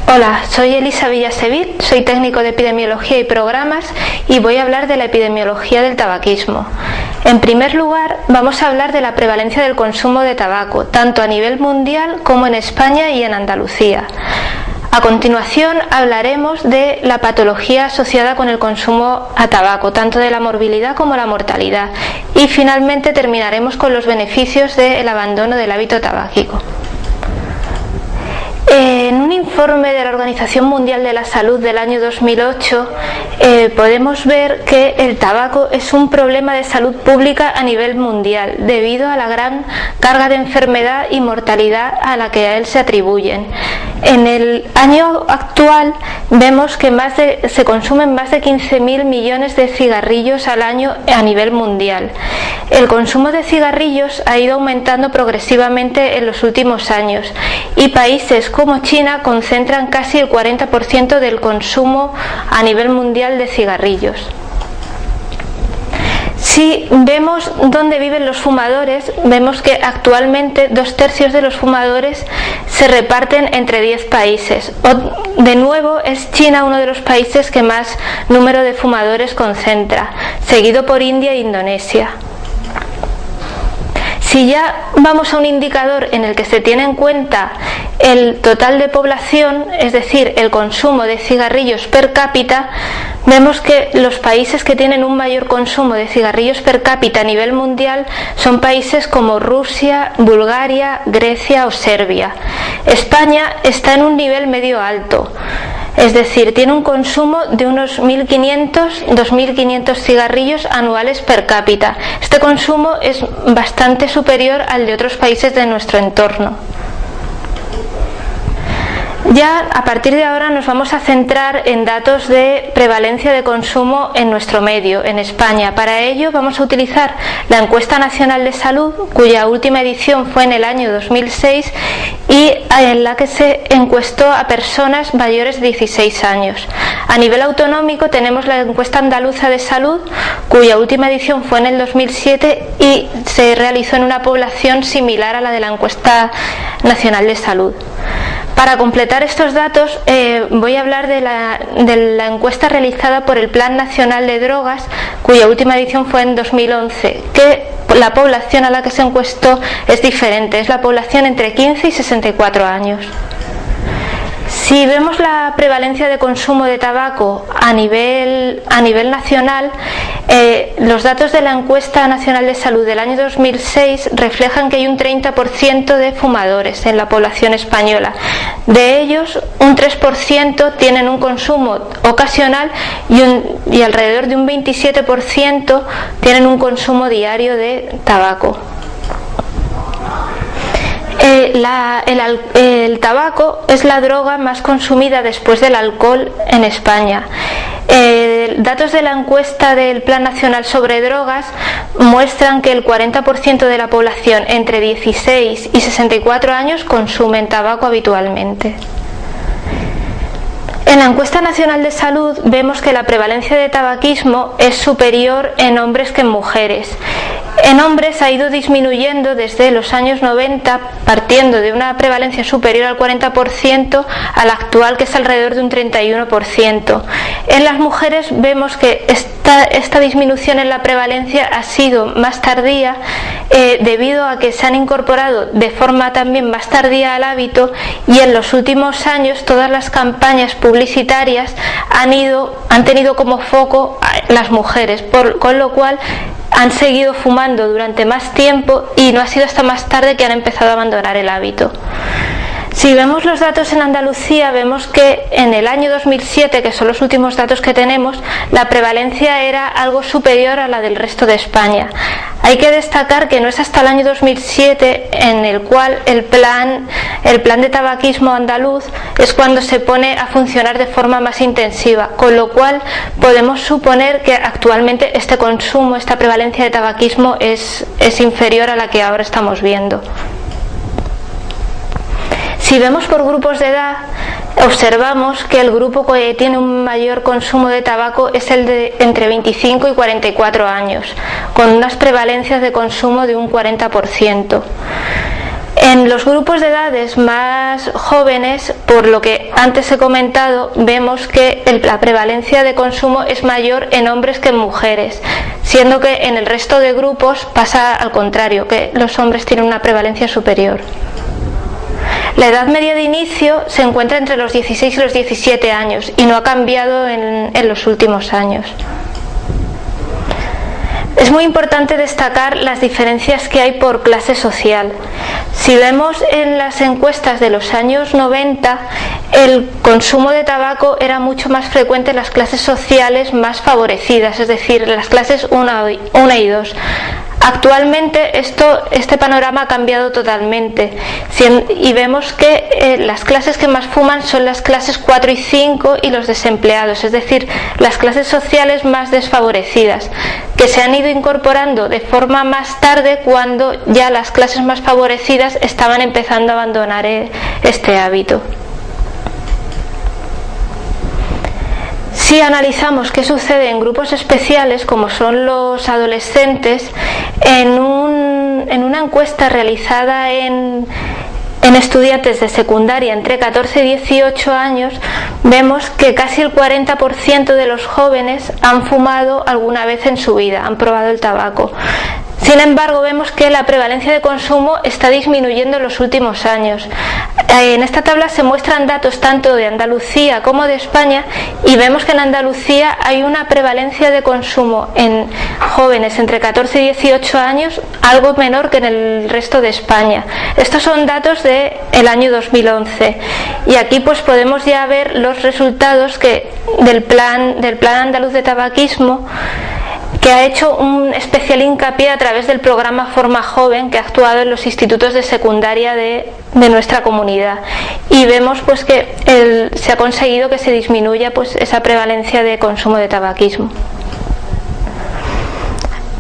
Hola, soy Elisa Villasevit, soy técnico de epidemiología y programas y voy a hablar de la epidemiología del tabaquismo. En primer lugar, vamos a hablar de la prevalencia del consumo de tabaco, tanto a nivel mundial como en España y en Andalucía. A continuación hablaremos de la patología asociada con el consumo a tabaco, tanto de la morbilidad como la mortalidad. Y finalmente terminaremos con los beneficios del abandono del hábito tabáquico. En un informe de la Organización Mundial de la Salud del año 2008 podemos ver que el tabaco es un problema de salud pública a nivel mundial debido a la gran carga de enfermedad y mortalidad a la que a él se atribuyen. En el año actual vemos que se consumen más de 15.000 millones de cigarrillos al año a nivel mundial. El consumo de cigarrillos ha ido aumentando progresivamente en los últimos años y países como China concentran casi el 40% del consumo a nivel mundial de cigarrillos. Si vemos dónde viven los fumadores, vemos que actualmente 2/3 de los fumadores se reparten entre 10 países. De nuevo, es China uno de los países que más número de fumadores concentra, seguido por India e Indonesia. Si ya vamos a un indicador en el que se tiene en cuenta el total de población, es decir, el consumo de cigarrillos per cápita, vemos que los países que tienen un mayor consumo de cigarrillos per cápita a nivel mundial son países como Rusia, Bulgaria, Grecia o Serbia. España está en un nivel medio alto. Es decir, tiene un consumo de unos 2.500 cigarrillos anuales per cápita. Este consumo es bastante superior al de otros países de nuestro entorno. Ya a partir de ahora nos vamos a centrar en datos de prevalencia de consumo en nuestro medio, en España. Para ello vamos a utilizar la Encuesta Nacional de Salud, cuya última edición fue en el año 2006 y en la que se encuestó a personas mayores de 16 años. A nivel autonómico tenemos la Encuesta Andaluza de Salud, cuya última edición fue en el 2007 y se realizó en una población similar a la de la Encuesta Nacional de Salud. Para completar estos datos voy a hablar de la encuesta realizada por el Plan Nacional de Drogas, cuya última edición fue en 2011, que la población a la que se encuestó es diferente, es la población entre 15 y 64 años. Si vemos la prevalencia de consumo de tabaco a nivel nacional, los datos de la Encuesta Nacional de Salud del año 2006 reflejan que hay un 30% de fumadores en la población española. De ellos, un 3% tienen un consumo ocasional y alrededor de un 27% tienen un consumo diario de tabaco. El tabaco es la droga más consumida después del alcohol en España. Datos de la encuesta del Plan Nacional sobre Drogas muestran que el 40% de la población entre 16 y 64 años consumen tabaco habitualmente. En la Encuesta Nacional de Salud vemos que la prevalencia de tabaquismo es superior en hombres que en mujeres. En hombres ha ido disminuyendo desde los años 90, partiendo de una prevalencia superior al 40% a la actual, que es alrededor de un 31%. En las mujeres vemos que esta disminución en la prevalencia ha sido más tardía debido a que se han incorporado de forma también más tardía al hábito y en los últimos años todas las campañas publicitarias han tenido como foco a las mujeres, con lo cual han seguido fumando durante más tiempo y no ha sido hasta más tarde que han empezado a abandonar el hábito. Si vemos los datos en Andalucía, vemos que en el año 2007, que son los últimos datos que tenemos, la prevalencia era algo superior a la del resto de España. Hay que destacar que no es hasta el año 2007 en el cual el plan de tabaquismo andaluz es cuando se pone a funcionar de forma más intensiva, con lo cual podemos suponer que actualmente este consumo, esta prevalencia de tabaquismo es inferior a la que ahora estamos viendo. Si vemos por grupos de edad, observamos que el grupo que tiene un mayor consumo de tabaco es el de entre 25 y 44 años, con unas prevalencias de consumo de un 40%. En los grupos de edades más jóvenes, por lo que antes he comentado, vemos que la prevalencia de consumo es mayor en hombres que en mujeres, siendo que en el resto de grupos pasa al contrario, que los hombres tienen una prevalencia superior. La edad media de inicio se encuentra entre los 16 y los 17 años y no ha cambiado en los últimos años. Es muy importante destacar las diferencias que hay por clase social. Si vemos en las encuestas de los años 90, el consumo de tabaco era mucho más frecuente en las clases sociales más favorecidas, es decir, las clases 1 y 2. Actualmente este panorama ha cambiado totalmente y vemos que las clases que más fuman son las clases 4 y 5 y los desempleados, es decir, las clases sociales más desfavorecidas, que se han ido incorporando de forma más tarde cuando ya las clases más favorecidas estaban empezando a abandonar este hábito. Si analizamos qué sucede en grupos especiales, como son los adolescentes, en una encuesta realizada en estudiantes de secundaria entre 14 y 18 años, vemos que casi el 40% de los jóvenes han fumado alguna vez en su vida, han probado el tabaco. Sin embargo, vemos que la prevalencia de consumo está disminuyendo en los últimos años. En esta tabla se muestran datos tanto de Andalucía como de España y vemos que en Andalucía hay una prevalencia de consumo en jóvenes entre 14 y 18 años algo menor que en el resto de España. Estos son datos del año 2011 y aquí pues podemos ya ver los resultados del plan andaluz de tabaquismo, que ha hecho un especial hincapié a través del programa Forma Joven, que ha actuado en los institutos de secundaria de nuestra comunidad, y vemos pues que se ha conseguido que se disminuya pues esa prevalencia de consumo de tabaquismo.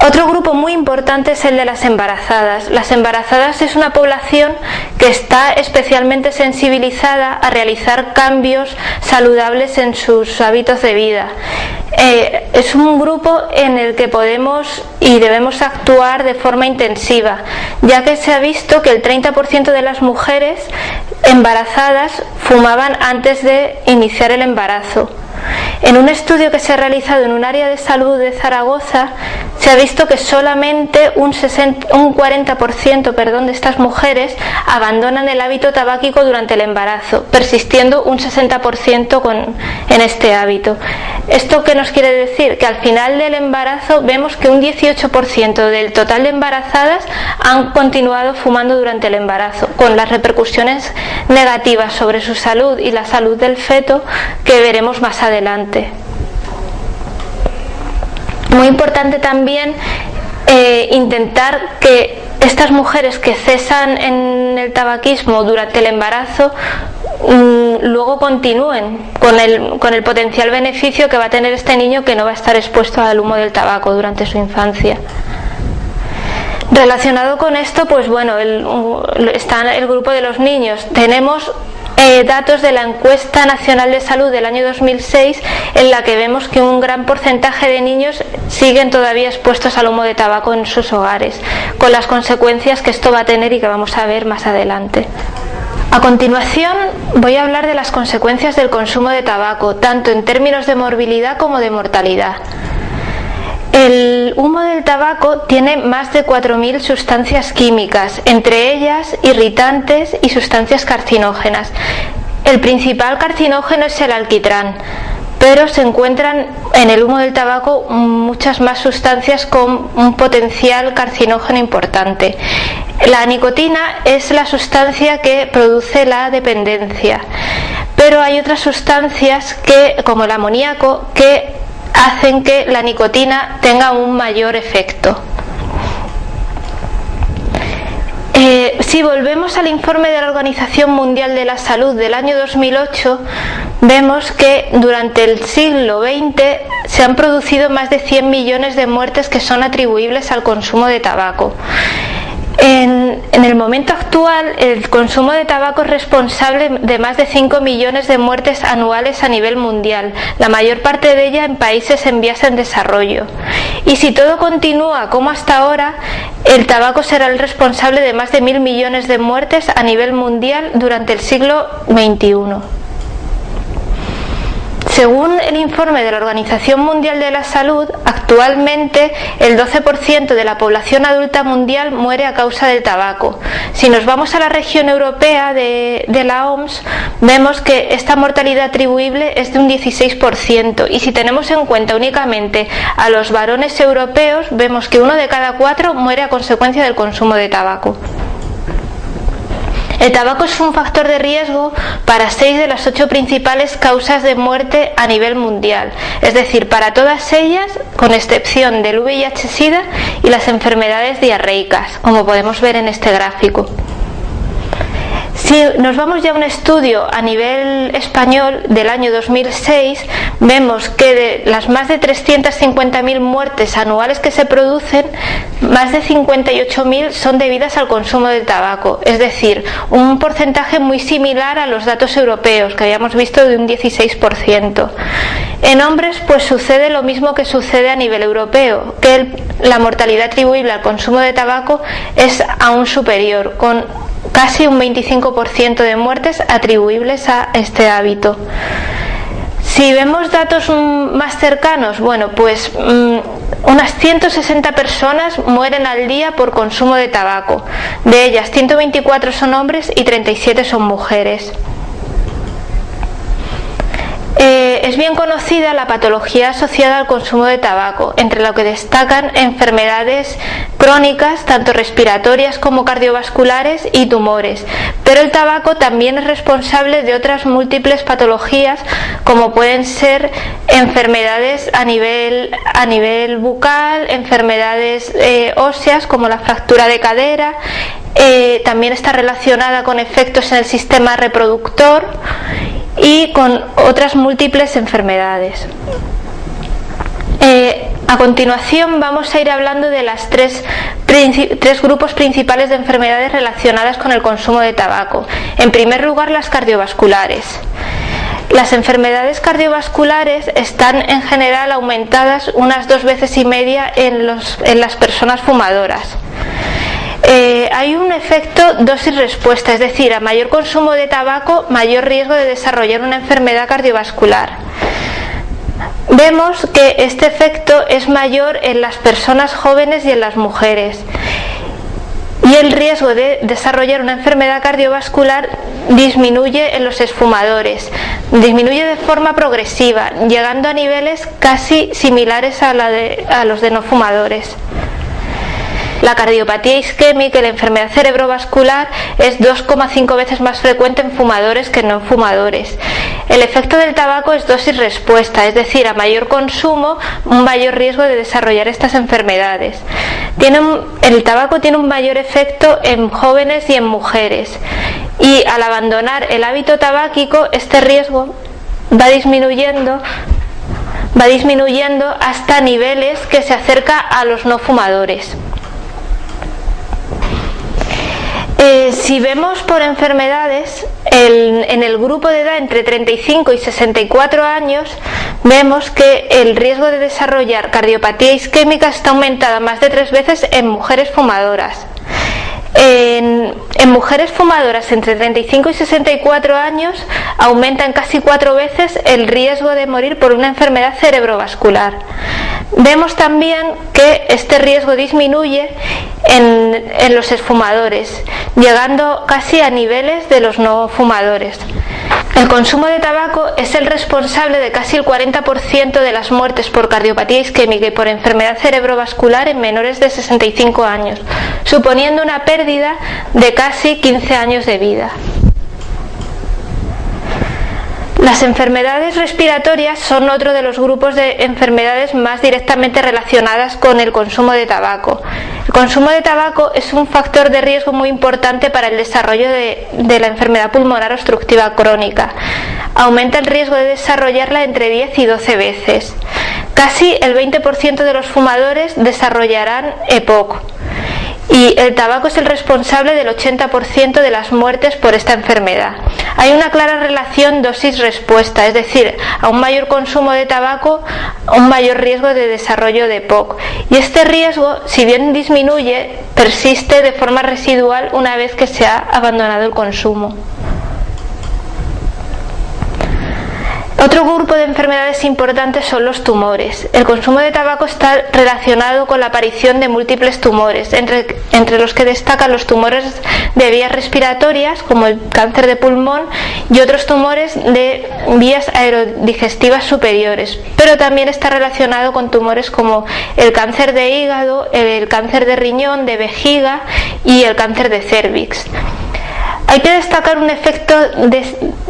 Otro grupo muy importante es el de las embarazadas. Las embarazadas es una población que está especialmente sensibilizada a realizar cambios saludables en sus hábitos de vida. Es un grupo en el que podemos y debemos actuar de forma intensiva, ya que se ha visto que el 30% de las mujeres embarazadas fumaban antes de iniciar el embarazo. En un estudio que se ha realizado en un área de salud de Zaragoza, se ha visto que solamente un 40% de estas mujeres abandonan el hábito tabáquico durante el embarazo, persistiendo un 60% en este hábito. ¿Esto qué nos quiere decir? Que al final del embarazo vemos que un 18% del total de embarazadas han continuado fumando durante el embarazo, con las repercusiones negativas sobre su salud y la salud del feto que veremos más adelante. Muy importante también intentar que estas mujeres que cesan en el tabaquismo durante el embarazo luego continúen con el potencial beneficio que va a tener este niño, que no va a estar expuesto al humo del tabaco durante su infancia. Relacionado con esto, pues bueno, está el grupo de los niños. Tenemos datos de la Encuesta Nacional de Salud del año 2006, en la que vemos que un gran porcentaje de niños siguen todavía expuestos al humo de tabaco en sus hogares, con las consecuencias que esto va a tener y que vamos a ver más adelante. A continuación voy a hablar de las consecuencias del consumo de tabaco, tanto en términos de morbilidad como de mortalidad. El humo del tabaco tiene más de 4.000 sustancias químicas, entre ellas irritantes y sustancias carcinógenas. El principal carcinógeno es el alquitrán, pero se encuentran en el humo del tabaco muchas más sustancias con un potencial carcinógeno importante. La nicotina es la sustancia que produce la dependencia, pero hay otras sustancias como el amoníaco que hacen que la nicotina tenga un mayor efecto. Si volvemos al informe de la Organización Mundial de la Salud del año 2008, vemos que durante el siglo XX se han producido más de 100 millones de muertes que son atribuibles al consumo de tabaco. En el momento actual, el consumo de tabaco es responsable de más de 5 millones de muertes anuales a nivel mundial, la mayor parte de ellas en países en vías en desarrollo. Y si todo continúa como hasta ahora, el tabaco será el responsable de más de 1.000 millones de muertes a nivel mundial durante el siglo XXI. Según el informe de la Organización Mundial de la Salud, actualmente el 12% de la población adulta mundial muere a causa del tabaco. Si nos vamos a la región europea de la OMS, vemos que esta mortalidad atribuible es de un 16%, y si tenemos en cuenta únicamente a los varones europeos, vemos que 1 de cada 4 muere a consecuencia del consumo de tabaco. El tabaco es un factor de riesgo para 6 de las 8 principales causas de muerte a nivel mundial, es decir, para todas ellas, con excepción del VIH-Sida y las enfermedades diarreicas, como podemos ver en este gráfico. Si nos vamos ya a un estudio a nivel español del año 2006, vemos que de las más de 350.000 muertes anuales que se producen, más de 58.000 son debidas al consumo del tabaco, es decir, un porcentaje muy similar a los datos europeos que habíamos visto de un 16%. En hombres pues sucede lo mismo que sucede a nivel europeo, que la mortalidad atribuible al consumo de tabaco es aún superior, con casi un 25% de muertes atribuibles a este hábito. Si vemos datos más cercanos, bueno, pues unas 160 personas mueren al día por consumo de tabaco. De ellas, 124 son hombres y 37 son mujeres. Es bien conocida la patología asociada al consumo de tabaco, entre lo que destacan enfermedades crónicas, tanto respiratorias como cardiovasculares y tumores. Pero el tabaco también es responsable de otras múltiples patologías, como pueden ser enfermedades a nivel bucal, enfermedades óseas como la fractura de cadera. También está relacionada con efectos en el sistema reproductor y con otras múltiples enfermedades. A continuación vamos a ir hablando de las tres grupos principales de enfermedades relacionadas con el consumo de tabaco. En primer lugar, las cardiovasculares. Las enfermedades cardiovasculares están en general aumentadas unas 2,5 veces en las personas fumadoras. Hay un efecto dosis-respuesta, es decir, a mayor consumo de tabaco, mayor riesgo de desarrollar una enfermedad cardiovascular. Vemos que este efecto es mayor en las personas jóvenes y en las mujeres. Y el riesgo de desarrollar una enfermedad cardiovascular disminuye en los exfumadores, disminuye de forma progresiva, llegando a niveles casi similares a los de no fumadores. La cardiopatía isquémica y la enfermedad cerebrovascular es 2,5 veces más frecuente en fumadores que en no fumadores. El efecto del tabaco es dosis-respuesta, es decir, a mayor consumo, un mayor riesgo de desarrollar estas enfermedades. El tabaco tiene un mayor efecto en jóvenes y en mujeres, y al abandonar el hábito tabáquico, este riesgo va disminuyendo hasta niveles que se acerca a los no fumadores. Si vemos por enfermedades, en el grupo de edad entre 35 y 64 años, vemos que el riesgo de desarrollar cardiopatía isquémica está aumentado más de 3 veces en mujeres fumadoras. En mujeres fumadoras entre 35 y 64 años aumentan casi 4 veces el riesgo de morir por una enfermedad cerebrovascular. Vemos también que este riesgo disminuye en los exfumadores, llegando casi a niveles de los no fumadores. El consumo de tabaco es el responsable de casi el 40% de las muertes por cardiopatía isquémica y por enfermedad cerebrovascular en menores de 65 años, suponiendo una pérdida de casi 15 años de vida. Las enfermedades respiratorias son otro de los grupos de enfermedades más directamente relacionadas con el consumo de tabaco. El consumo de tabaco es un factor de riesgo muy importante para el desarrollo de la enfermedad pulmonar obstructiva crónica. Aumenta el riesgo de desarrollarla entre 10 y 12 veces. Casi el 20% de los fumadores desarrollarán EPOC. y el tabaco es el responsable del 80% de las muertes por esta enfermedad. Hay una clara relación dosis-respuesta, es decir, a un mayor consumo de tabaco, un mayor riesgo de desarrollo de POC. Y este riesgo, si bien disminuye, persiste de forma residual una vez que se ha abandonado el consumo. Otro grupo de enfermedades importantes son los tumores. El consumo de tabaco está relacionado con la aparición de múltiples tumores, entre los que destacan los tumores de vías respiratorias, como el cáncer de pulmón, y otros tumores de vías aerodigestivas superiores. Pero también está relacionado con tumores como el cáncer de hígado, el cáncer de riñón, de vejiga y el cáncer de cérvix. Hay que destacar un efecto de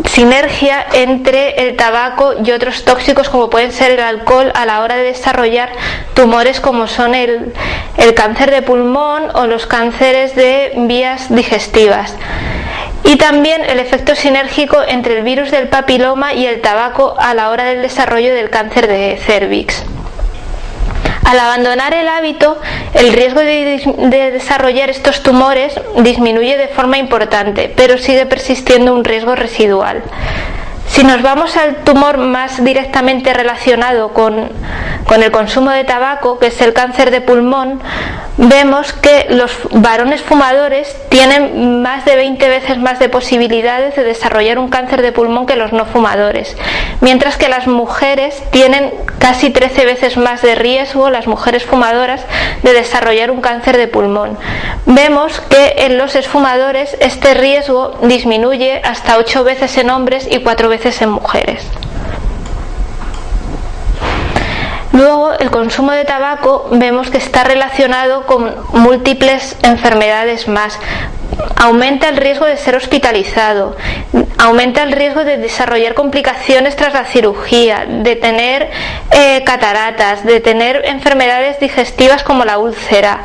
sinergia entre el tabaco y otros tóxicos como pueden ser el alcohol a la hora de desarrollar tumores como son el cáncer de pulmón o los cánceres de vías digestivas. Y también el efecto sinérgico entre el virus del papiloma y el tabaco a la hora del desarrollo del cáncer de cérvix. Al abandonar el hábito, el riesgo de desarrollar estos tumores disminuye de forma importante, pero sigue persistiendo un riesgo residual. Si nos vamos al tumor más directamente relacionado con el consumo de tabaco, que es el cáncer de pulmón, vemos que los varones fumadores tienen más de 20 veces más de posibilidades de desarrollar un cáncer de pulmón que los no fumadores, mientras que las mujeres tienen casi 13 veces más de riesgo, las mujeres fumadoras, de desarrollar un cáncer de pulmón. Vemos que en los exfumadores este riesgo disminuye hasta 8 veces en hombres y 4 veces en mujeres. Luego, el consumo de tabaco vemos que está relacionado con múltiples enfermedades más. Aumenta el riesgo de ser hospitalizado, aumenta el riesgo de desarrollar complicaciones tras la cirugía, de tener cataratas, de tener enfermedades digestivas como la úlcera.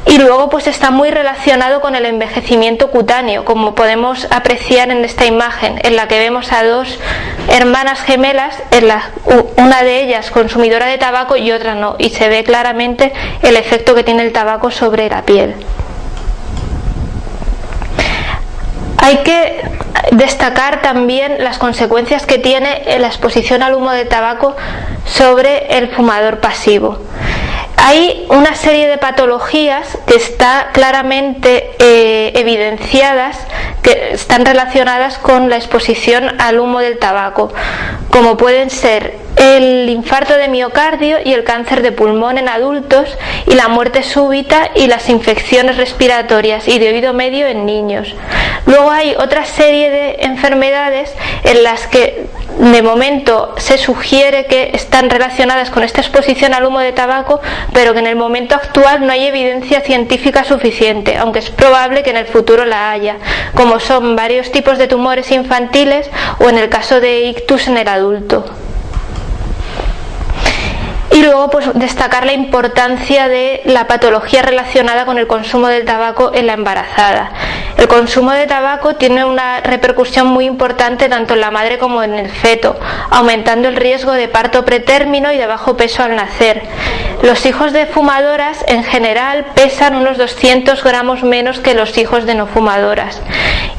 Y luego pues está muy relacionado con el envejecimiento cutáneo, como podemos apreciar en esta imagen, en la que vemos a dos hermanas gemelas, una de ellas consumidora de tabaco y otra no, y se ve claramente el efecto que tiene el tabaco sobre la piel. Hay que destacar también las consecuencias que tiene la exposición al humo de tabaco sobre el fumador pasivo. Hay una serie de patologías que están claramente evidenciadas, que están relacionadas con la exposición al humo del tabaco, como pueden ser el infarto de miocardio y el cáncer de pulmón en adultos, y la muerte súbita y las infecciones respiratorias y de oído medio en niños. Luego hay otra serie de enfermedades en las que de momento se sugiere que están relacionadas con esta exposición al humo de tabaco, pero que en el momento actual no hay evidencia científica suficiente, aunque es probable que en el futuro la haya, como son varios tipos de tumores infantiles o en el caso de ictus en el adulto. Y luego pues destacar la importancia de la patología relacionada con el consumo del tabaco en la embarazada. El consumo de tabaco tiene una repercusión muy importante tanto en la madre como en el feto, aumentando el riesgo de parto pretérmino y de bajo peso al nacer. Los hijos de fumadoras en general pesan unos 200 gramos menos que los hijos de no fumadoras.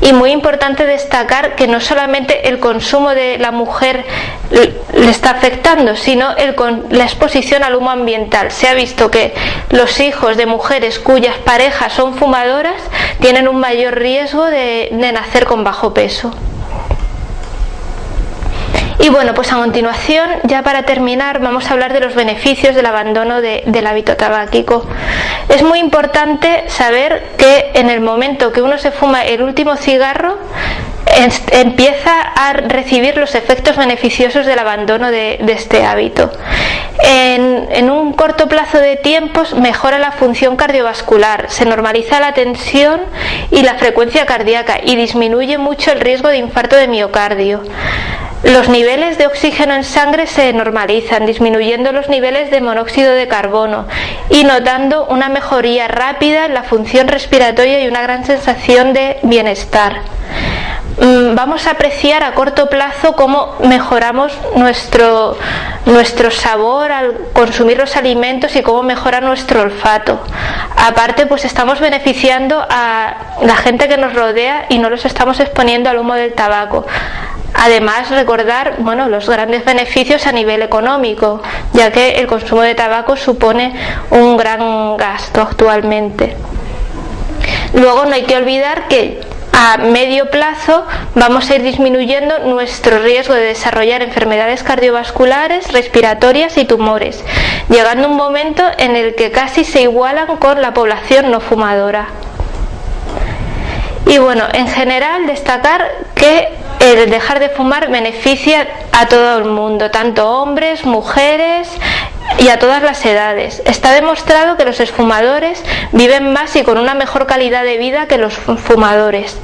Y muy importante destacar que no solamente el consumo de la mujer le está afectando, sino la exposición al humo ambiental. Se ha visto que los hijos de mujeres cuyas parejas son fumadoras tienen un mayor riesgo de nacer con bajo peso. Y bueno, pues a continuación, ya para terminar, vamos a hablar de los beneficios del abandono del hábito tabáquico. Es muy importante saber que en el momento que uno se fuma el último cigarro, empieza a recibir los efectos beneficiosos del abandono de este hábito. En un corto plazo de tiempos mejora la función cardiovascular, se normaliza la tensión y la frecuencia cardíaca y disminuye mucho el riesgo de infarto de miocardio. Los niveles de oxígeno en sangre se normalizan, disminuyendo los niveles de monóxido de carbono y notando una mejoría rápida en la función respiratoria y una gran sensación de bienestar. vamos a apreciar a corto plazo cómo mejoramos nuestro sabor al consumir los alimentos y cómo mejora nuestro olfato. Aparte, pues estamos beneficiando a la gente que nos rodea y no los estamos exponiendo al humo del tabaco. Además, recordar los grandes beneficios a nivel económico, ya que el consumo de tabaco supone un gran gasto actualmente. Luego no hay que olvidar que a medio plazo vamos a ir disminuyendo nuestro riesgo de desarrollar enfermedades cardiovasculares, respiratorias y tumores, llegando a un momento en el que casi se igualan con la población no fumadora. Y en general destacar que el dejar de fumar beneficia a todo el mundo, tanto hombres, mujeres y a todas las edades. Está demostrado que los exfumadores viven más y con una mejor calidad de vida que los fumadores.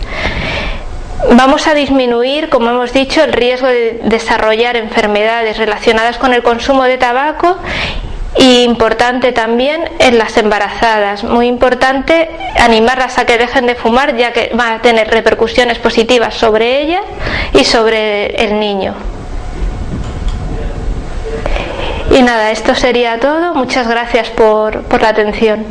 Vamos a disminuir, como hemos dicho, el riesgo de desarrollar enfermedades relacionadas con el consumo de tabaco. Y importante también en las embarazadas, muy importante animarlas a que dejen de fumar, ya que va a tener repercusiones positivas sobre ellas y sobre el niño. Y nada, esto sería todo. Muchas gracias por la atención.